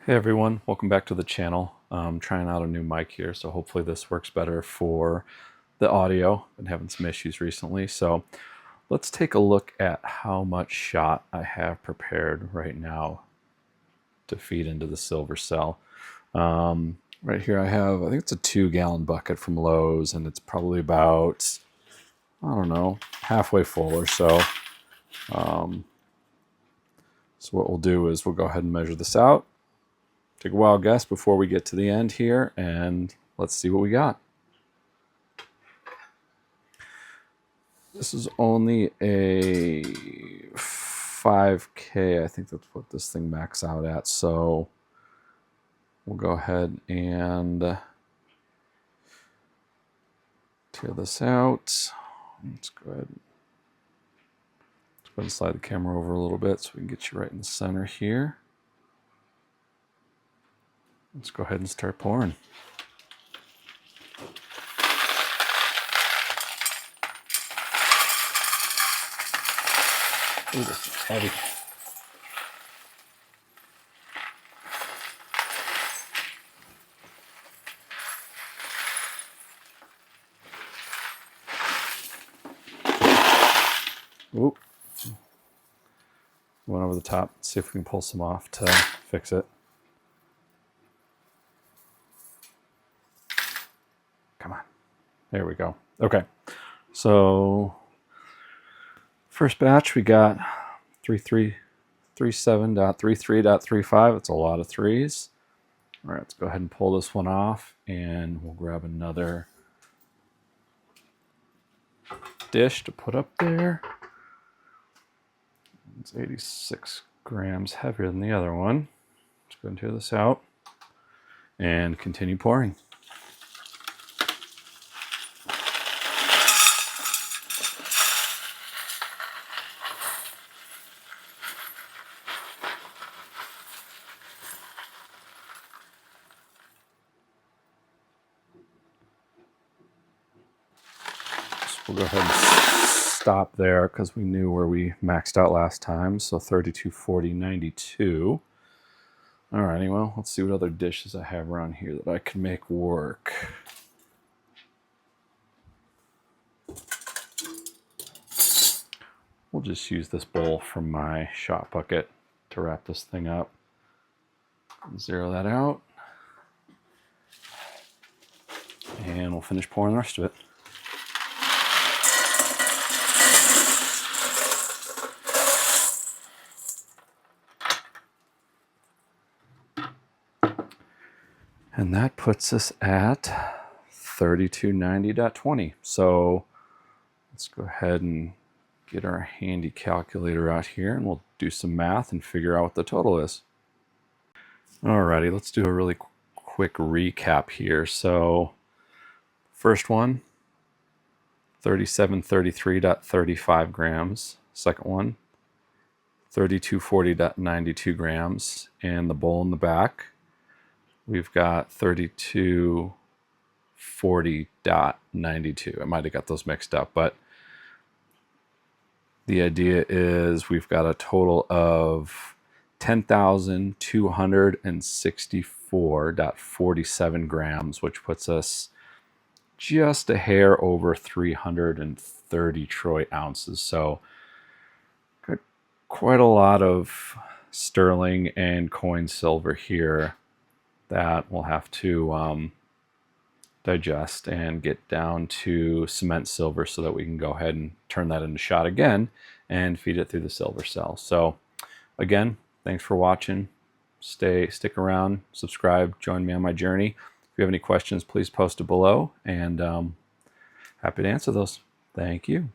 Hey everyone, welcome back to the channel. I'm trying out a new mic here, so hopefully this works better for the audio. Been having some issues recently, so let's take a look at how much shot I have prepared right now to feed into the silver cell. Right here I have, I think it's a 2-gallon bucket from Lowe's, and it's probably about, I don't know, halfway full or so. So what we'll do is we'll go ahead and measure this out. Take a wild guess before we get to the end here, and let's see what we got. This is only a 5K. I think that's what this thing maxed out at. So we'll go ahead and tear this out. Let's go ahead and slide the camera over a little bit so we can get you right in the center here. Let's go ahead and start pouring. Ooh, this is heavy. Oop. Went over the top. Let's see if we can pull some off to fix it. Come on. There we go. Okay. So first batch we got 3337.33.35. It's a lot of threes. All right, let's go ahead and pull this one off, and we'll grab another dish to put up there. It's 86 grams heavier than the other one. Let's go and tear this out and continue pouring. We'll go ahead and stop there because we knew where we maxed out last time. So 3240.92. Alrighty, well, let's see what other dishes I have around here that I can make work. We'll just use this bowl from my shot bucket to wrap this thing up. Zero that out. And we'll finish pouring the rest of it. And that puts us at 3290.20. So let's go ahead and get our handy calculator out here, and we'll do some math and figure out what the total is. Alrighty, let's do a really quick recap here. So first one, 3733.35 grams. Second one, 3240.92 grams. And the bowl in the back, we've got 3240.92. I might have got those mixed up, but the idea is we've got a total of 10,264.47 grams, which puts us just a hair over 330 troy ounces. So got quite a lot of sterling and coin silver here that we'll have to digest and get down to cement silver so that we can go ahead and turn that into shot again and feed it through the silver cell. So again, thanks for watching. Stick around, subscribe, join me on my journey. If you have any questions, please post it below, and happy to answer those. Thank you.